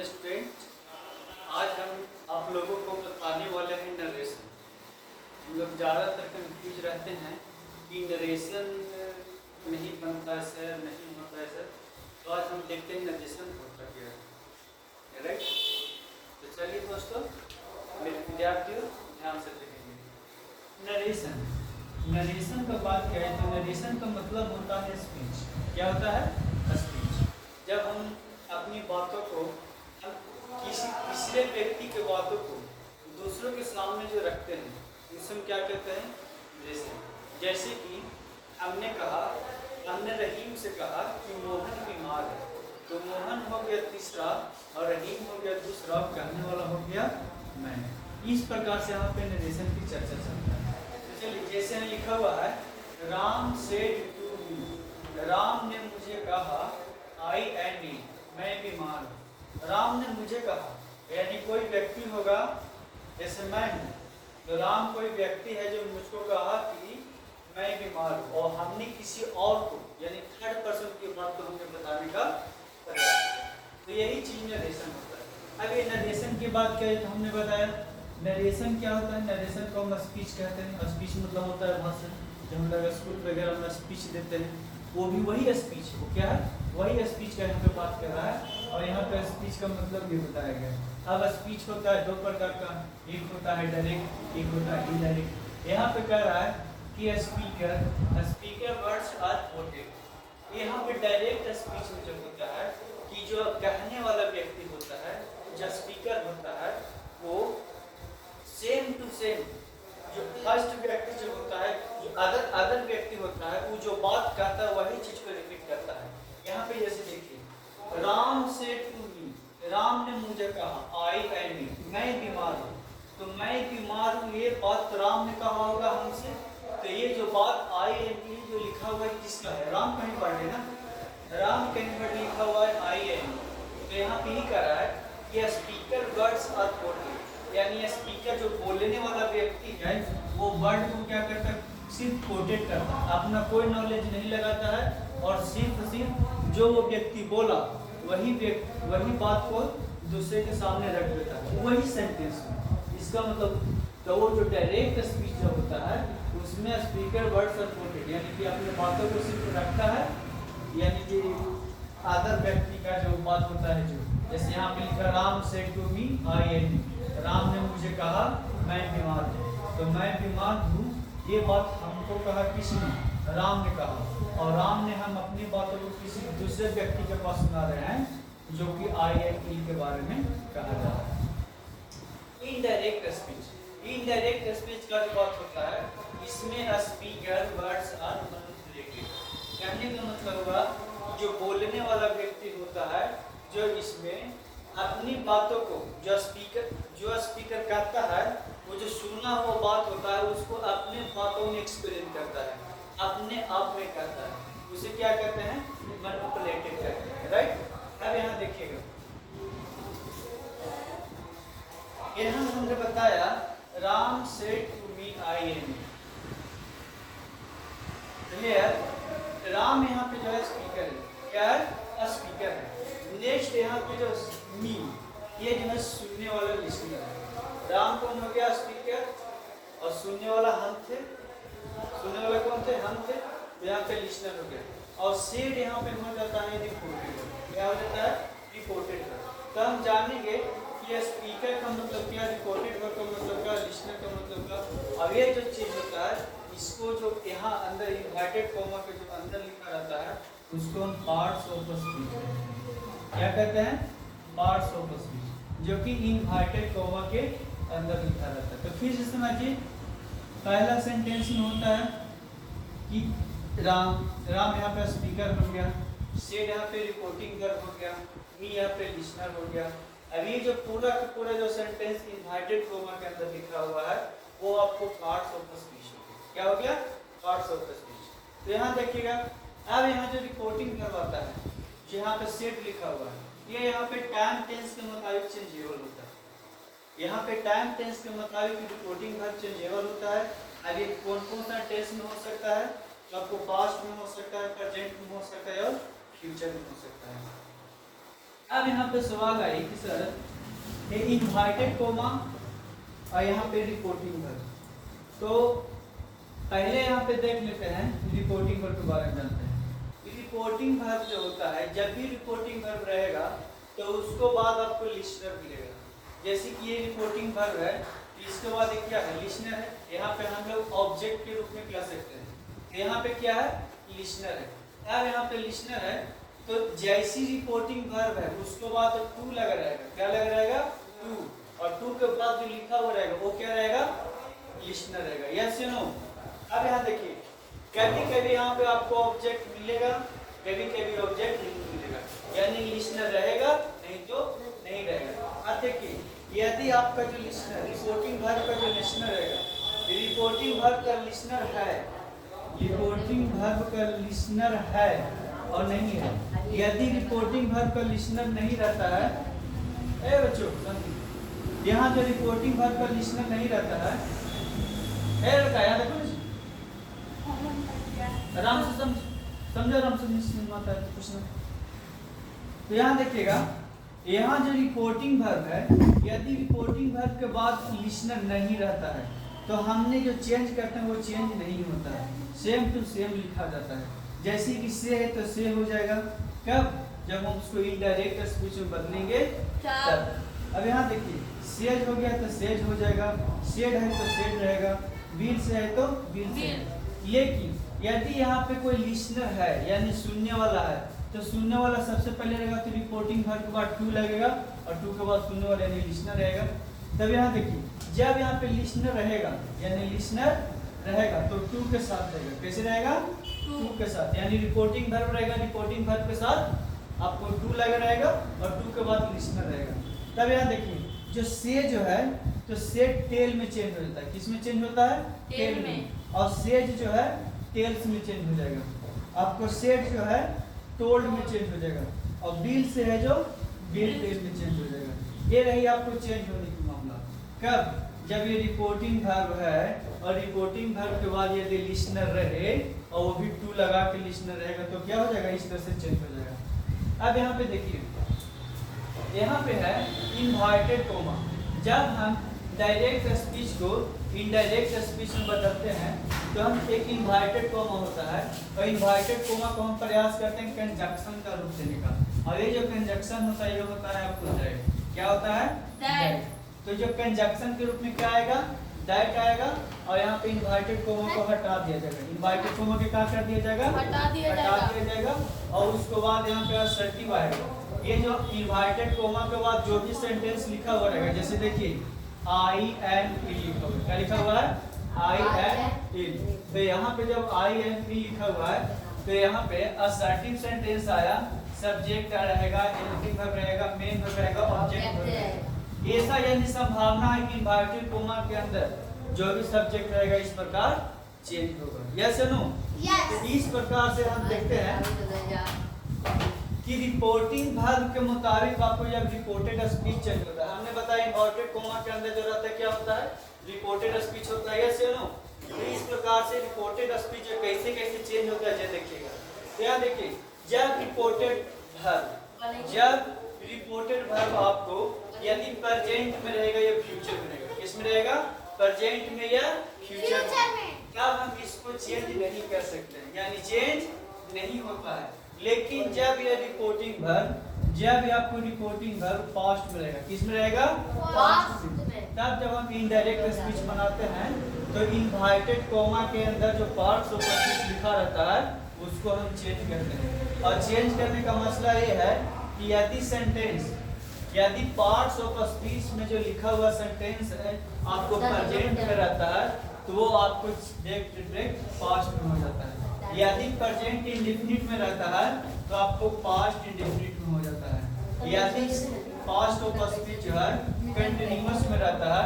Student, आज हम आप लोगों को बताने वाले हैं नरेशन। हम लोग ज़्यादातर कंफ्यूज रहते हैं कि नरेशन नहीं बनता है सर, नहीं होता है सर। तो आज हम देखते हैं नरेशन होता क्या है, राइट। तो चलिए दोस्तों, मेरे विद्यार्थियों ध्यान से देखेंगे। नरेशन का बात क्या है, तो नरेशन का मतलब होता है स्पीच। क्या होता है? स्पीच। जब हम अपनी बातों को, हम किसी तीसरे व्यक्ति के बातों को दूसरों के सामने जो रखते हैं, उसे हम क्या कहते हैं? नरेशन। जैसे कि हमने रहीम से कहा कि मोहन बीमार है, तो मोहन हो गया तीसरा और रहीम हो गया दूसरा, कहने वाला हो गया मैं। इस प्रकार से यहाँ पे नरेशन की चर्चा चलता है। तो चलिए, जैसे यहाँ लिखा हुआ है, Ram said to me, Ram ने मुझे कहा, आई एम इल, मैं बीमार हूँ। राम ने मुझे कहा, यानी कोई व्यक्ति होगा, जैसे मैं हूँ, तो राम कोई व्यक्ति है जो मुझको कहा कि मैं बीमार हूँ, और हमने किसी और को, यानी थर्ड पर्सन की बात को हमें बताने का प्रयास किया। तो यही चीज नरेशन होता है। अब ये नरेशन की बात क्या है, तो हमने बताया नरेशन क्या होता है। नरेशन को हम स्पीच कहते हैं। स्पीच मतलब होता है भाषण। जब हम लोग स्कूल वगैरह में स्पीच देते हैं, वो भी वही स्पीच है। वो क्या है? वही स्पीच का यहाँ पे बात कर रहा है, और यहाँ पे स्पीच का मतलब भी बताया गया है। अब स्पीच होता है दो प्रकार का, एक होता है डायरेक्ट, एक होता है इनडायरेक्ट। यहाँ पे कह रहा है कि स्पीकर वर्ड्स आर कोटेड। यहाँ पे डायरेक्ट स्पीच में जो होता है कि जो कहने वाला व्यक्ति होता है, जो स्पीकर होता है, वो सेम टू सेम जो फर्स्ट व्यक्ति जो होता है, जो अदर व्यक्ति होता है, वो जो बात कहता है वही चीज को रिपीट करता है। यहाँ पे जैसे देखिए, राम से टू मी, राम ने मुझे कहा, आई एम इल, मैं बीमार हूँ। तो मैं बीमार हूँ, ये बात तो राम ने कहा होगा हमसे। तो ये जो बात आई एम इल जो लिखा हुआ है, किसका है? राम कहीं पर है ना, राम कहीं पर लिखा हुआ है आई एम। तो यहाँ पे ही कह रहा है कि स्पीकर वर्ड्स आर कोटेड, यानी स्पीकर जो बोलने वाला व्यक्ति है, वो वर्ड को क्या करता है? सिर्फ कोटेड करता है, अपना कोई नॉलेज नहीं लगाता है, और सिर्फ जो वो व्यक्ति बोला वही बात को दूसरे के सामने रख देता है, वही सेंटेंस में। इसका मतलब, तो वो जो डायरेक्ट स्पीच जो होता है, उसमें स्पीकर वर्ड्स आर कोटेड, यानी कि अपने बातों को सिर्फ रखता है, यानी कि अदर व्यक्ति का जो बात होता है, जो जैसे यहाँ पे लिखा, Ram said to me I am, Ram ने मुझे कहा मैं बीमार हूँ। तो मैं बीमार हूँ, ये बात हमको कहा किसने? राम ने कहा, और राम ने हम अपनी बातों को किसी दूसरे व्यक्ति के पास सुना रहे हैं, जो कि आई एम इल के बारे में कहा जा रहा है। इनडायरेक्ट स्पीच का जो बात होता है, इसमें स्पीकर वर्ड्स आर मैनिपुलेटेड। कहने का मतलब हुआ, जो बोलने वाला व्यक्ति होता है, जो इसमें अपनी बातों को, जो स्पीकर कहता है, वो जो सुना हुआ बात होता है, उसको अपने बातों में एक्सप्लेन करता है, अपने आप में कहता है, उसे क्या कहते हैं? मैनिपुलेटेड कहते हैं, राइट। अब यहाँ देखिएगा, यहाँ हमने बताया Ram said to me I am, clear. Ram यहाँ पे जो है स्पीकर है, क्या है? स्पीकर है। नेक्स्ट यहाँ पे जो मी, ये जो है सुनने वाला लिसनर है। राम कौन हो गया? स्पीकर, और सुनने वाला हम थे। सुनने वाला कौन थे? हम थे। तो यहाँ पे लिसनर हो गया, और सेड यहाँ पे हो जाता है रिपोर्टेड। क्या हो जाता है? रिपोर्टेड। तो हम जानेंगे कि स्पीकर का मतलब क्या, रिपोर्टेड का मतलब क्या, लिसनर का मतलब क्या। अब ये जो चीज होता है, इसको जो यहाँ अंदर इन्वर्टेड कॉमा के जो अंदर लिखा रहता है, उसको हम पार्ट्स ऑफ स्पीच कहते हैं। क्या कहते हैं? पार्ट्स ऑफ स्पीच, जो कि इन्वर्टेड कॉमा के अंदर लिखा रहता है। तो फिर से समझिए, पहला सेंटेंस में होता है कि राम यहाँ पे स्पीकर हो गया, सेड यहाँ पे रिपोर्टिंग कर हो गया, मी यहाँ पे लिसनर हो गया। अब ये जो पूरा का पूरा जो सेंटेंस इन्वर्टेड कॉमा के अंदर लिखा हुआ है, वो आपको पार्ट्स ऑफ स्पीच हो गया। क्या हो गया? Parts of speech. तो यहाँ देखिएगा, अब यहाँ जो रिपोर्टिंग करवाता है, यहाँ पे सेट लिखा हुआ है, ये यहाँ पे टाइम टेंस के मुताबिक चेंजेबल होता है। यहाँ पे टाइम टेंस के मुताबिक रिपोर्टिंग वर्ब चेंजेबल होता है। अब ये कौन सा टेंस में हो सकता है? तो आपको पास्ट में हो सकता है, प्रेजेंट में हो सकता है, और फ्यूचर में हो सकता है। अब यहाँ पे सवाल आई कि सर ये इनवाइटेड कोमा और यहाँ पे रिपोर्टिंग वर्ब। तो पहले यहाँ पे देख लेते हैं रिपोर्टिंग वर्ब के बारे में जानते हैं। रिपोर्टिंग वर्ब जो होता है, जब भी रिपोर्टिंग वर्ब रहेगा तो उसको बाद आपको लिस्नर मिलेगा। जैसे कि ये रिपोर्टिंग वर्ब है, इसके बाद एक क्या है, लिस्नर है। यहाँ पे हम लोग ऑब्जेक्ट के रूप में क्या सकते हैं, यहाँ पे क्या है, लिस्नर है। अब यहाँ पे लिस्नर है तो जैसी रिपोर्टिंग वर्ब है उसके बाद टू लगा रहेगा। क्या लगा रहेगा, टू, और टू के बाद जो लिखा हुआ रहेगा वो क्या रहेगा, लिस्नर रहेगा। यस या नो। अब यहाँ देखिए, कभी कभी यहाँ पे आपको ऑब्जेक्ट मिलेगा, कभी कभी ऑब्जेक्ट नहीं मिलेगा, यानी लिस्नर रहेगा नहीं तो नहीं रहेगा। अब देखिए, यदि आपका जो लिस्नर रिपोर्टिंग वर्ब का जो लिस्नर रहेगा, रिपोर्टिंग वर्ब का लिस्नर है, रिपोर्टिंग वर्ब का लिस्नर है और नहीं है, यदि रिपोर्टिंग वर्ब का लिस्नर नहीं रहता है, ए बच्चों यहाँ जो रिपोर्टिंग वर्ब का लिस्नर नहीं रहता है, ए लड़का यहाँ देखो आराम से समझो, आराम से माता है कुछ ना। तो यहाँ देखिएगा, यहाँ जो रिपोर्टिंग वर्ब है, यदि रिपोर्टिंग वर्ब के बाद लिस्नर नहीं रहता है तो हमने जो चेंज करते हैं वो चेंज नहीं होता है, सेम टू सेम लिखा जाता है। जैसे कि से है तो से हो जाएगा, कब, जब हम उसको इनडायरेक्ट स्पीच में बदलेंगे तब। अब यहाँ देखिए, सेज हो गया तो सेज हो जाएगा, शेड है तो शेड रहेगा, बिल से है तो बिल से है। लेकिन यदि यहाँ पे कोई लिस्नर है यानी सुनने वाला है, तो सुनने वाला सबसे पहले रहेगा, तो रिपोर्टिंग वर्ब के बाद टू लगेगा और टू के बाद सुनने वाला यानी लिस्नर रहेगा। तब यहाँ देखिए, जब यहाँ पे लिस्नर रहेगा यानी लिस्नर रहेगा तो टू के साथ रहेगा। कैसे रहेगा, टू के साथ, यानी रिपोर्टिंग वर्ब रहेगा, रिपोर्टिंग वर्ब के साथ आपको टू लगा रहेगा और टू के बाद लिस्नर रहेगा। तब यहाँ देखिए, जो से जो है तो से टेल में चेंज हो जाता है। किस में चेंज होता है, टेल में। और सेज जो है टेल्स में चेंज हो जाएगा। आपको सेड जो है टोल्ड में चेंज हो जाएगा, और बिल से है जो बिल टेल में चेंज हो जाएगा। ये रही आपको चेंज होने की मामला। कब, जब ये रिपोर्टिंग वर्ब है और रिपोर्टिंग वर्ब के बाद यदि लिस्नर रहे और वो भी टू लगा के लिस्नर रहेगा तो क्या हो जाएगा, इस तरह से चेंज हो जाएगा। अब यहाँ पे देखिए, यहाँ पे है इनवाइटेड कोमा। जब हम डायरेक्ट स्पीच को इनडायरेक्ट स्पीच में बदलते हैं तो हम एक इनवाइटेड कोमा होता है, और इनवाइटेड कोमा को हम प्रयास करते हैं कंजक्शन का रूप देने का। और ये जो कंजक्शन होता है ये होता है आपको दैट। क्या होता है, दैट। तो जो कंजक्शन के रूप में क्या आएगा, दैट आएगा, और यहाँ पे इनवाइटेड कोमा को हटा दिया जाएगा। इनवाइटेड कोमा के क्या कर दिया जाएगा, हटा दिया जाएगा, और उसके बाद यहाँ पे असर्टिव आएगा। ये जो इनवाइटेड कोमा के बाद जो भी सेंटेंस लिखा हुआ रहेगा, जैसे देखिए आई एम ई लिखा हुआ है, क्या लिखा हुआ है, आई एम ई। तो यहाँ पे जब आई एम ई लिखा हुआ है तो यहाँ पे असर्टिव सेंटेंस आया, सब्जेक्ट रहेगा, एनिटिव वर्ब रहेगा, मेन वर्ब रहेगा, ऑब्जेक्ट वर्ब रहेगा। ऐसा यानी संभावना है कि इनवाइटेड कोमा के अंदर जो भी सब्जेक्ट रहेगा इस प्रकार चेंज होगा। यस या नो। तो इस प्रकार से हम देखते हैं कि रिपोर्टिंग वर्ब के मुताबिक आपको जब रिपोर्टेड स्पीच चेंज होता है, हमने बताया इनवर्टेड कोमा के अंदर जो रहता है क्या होता है, रिपोर्टेड स्पीच होता है। यस या नो। तो इस प्रकार से रिपोर्टेड स्पीच कैसे कैसे चेंज होता है देखिएगा। तो यहाँ देखिए, जब रिपोर्टेड वर्ब आपको यदि प्रेजेंट में रहेगा या फ्यूचर में रहेगा, किस में रहेगा, प्रेजेंट में या फ्यूचर में, तब हम इसको चेंज नहीं कर सकते, यानी चेंज नहीं होता है। लेकिन जब ये रिपोर्टिंग वर्ब, जब आपको रिपोर्टिंग वर्ब पास्ट में रहेगा, किस में रहेगा, पास्ट में, तब जब हम इनडायरेक्ट स्पीच बनाते हैं तो इनवाइटेड कोमा के अंदर जो पार्ट्स ऑफ स्पीच लिखा रहता है उसको हम चेंज करते हैं। और चेंज करने का मसला ये है कि यदि पार्ट्स ऑफ स्पीच में जो लिखा हुआ सेंटेंस है आपको प्रेजेंट में रहता है तो वो आपको डायरेक्ट पास्ट में हो जाता है। यदि प्रेजेंट इंडेफिनिट में रहता है तो आपको पास्ट इंडेफिनिट में हो जाता है। यदि पास्ट ऑफ स्पीच जो है कंटीन्यूअस में रहता है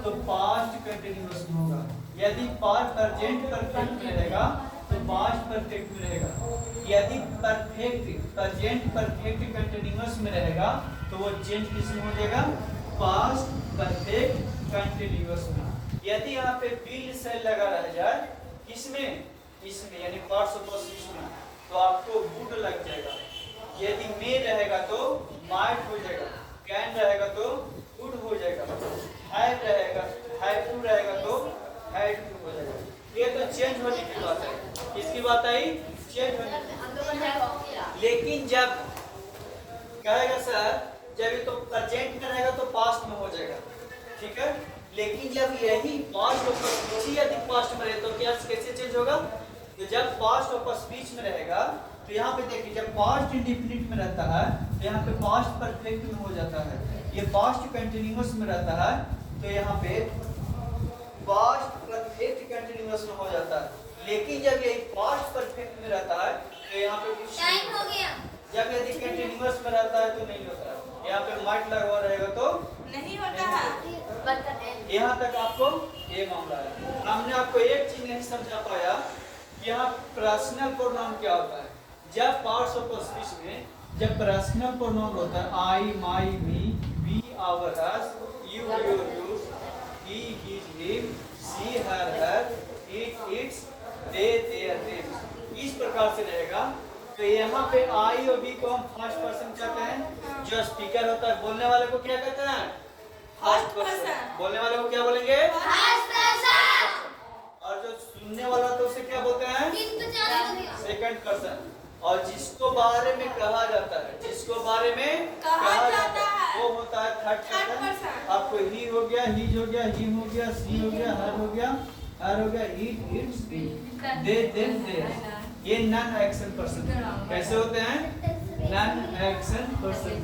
तो पास्ट कंटीन्यूअस में होगा। यदि पास्ट प्रेजेंट परफेक्ट में रहेगा तो पास्ट परफेक्ट में रहेगा। यदि प्रेजेंट परफेक्ट कंटीन्यूअस में रहेगा तो वो चेंज किस में हो जाएगा, पास्ट परफेक्ट कंटीन्यूअस में। यदि यहाँ पे विल से लगा रह जाए किसमें, इसमें यानी पार्ट्स ऑफ स्पीच में, तो आपको वुड लग जाएगा। यदि में रहेगा तो माइट हो जाएगा, कैन रहेगा तो कुड हो जाएगा, हैड रहेगा, हैड टू रहेगा तो हैड टू हो जाएगा। ये तो चेंज होने की बात है। किसकी बात आई? चेंज होने की। लेकिन जब कहेगा सर जब ये तो प्रेजेंट में रहेगा तो पास्ट में हो जाएगा, ठीक है। लेकिन जब यही पास्ट ऑफ स्पीच यदि पास्ट में रहे तो क्या कैसे चेंज होगा? तो जब पास्ट ऑफ स्पीच में रहेगा तो यहाँ पे देखिए जब पास्ट इंडेफिनिट में रहता है तो यहाँ पे पास्ट परफेक्ट में हो जाता है। ये पास्ट कंटिन्यूअस में रहता है तो यहाँ पे पास्ट परफेक्ट कंटिन्यूअस में हो जाता है। लेकिन जब ये पास्ट परफेक्ट में रहता है तो यहाँ पे कुछ टाइम हो गया। जब यदि कंटिन्यूअस में रहता है तो नहीं होता है। यहाँ पे माइट लगा हुआ रहेगा तो नहीं होता है। यहाँ तक आपको ये मामला है। हमने आपको एक चीज नहीं समझा पाया कि यहाँ पर्सनल प्रोनाउन क्या होता है। जब पार्ट्स ऑफ स्पीच में जब पर्सनल प्रोनाउन होता है I, my, me, we, our, us, you, your, yours, he, his, him, she, her, it, it's, they, their, them, इस प्रकार से रहेगा। तो यहाँ पे आई और वी को हम फर्स्ट पर्सन कहते हैं। जो स्पीकर होता है बोलने वाले को क्या कहते हैं? First person. बोलने वाले को क्या बोलेंगे? First person. और जो सुनने वाला तो उसे क्या बोलते हैं? Second person. और जिसको बारे में कहा जाता है, जिसको बारे में कहा जाता है वो होता है थर्ड पर्सन। आपको ही हो गया, हिज हो गया, हिम हो गया, सी हो गया, हर हो गया, it, it's, they, them, there. ये नॉन एक्शन पर्सन कैसे होते हैं? Non action person.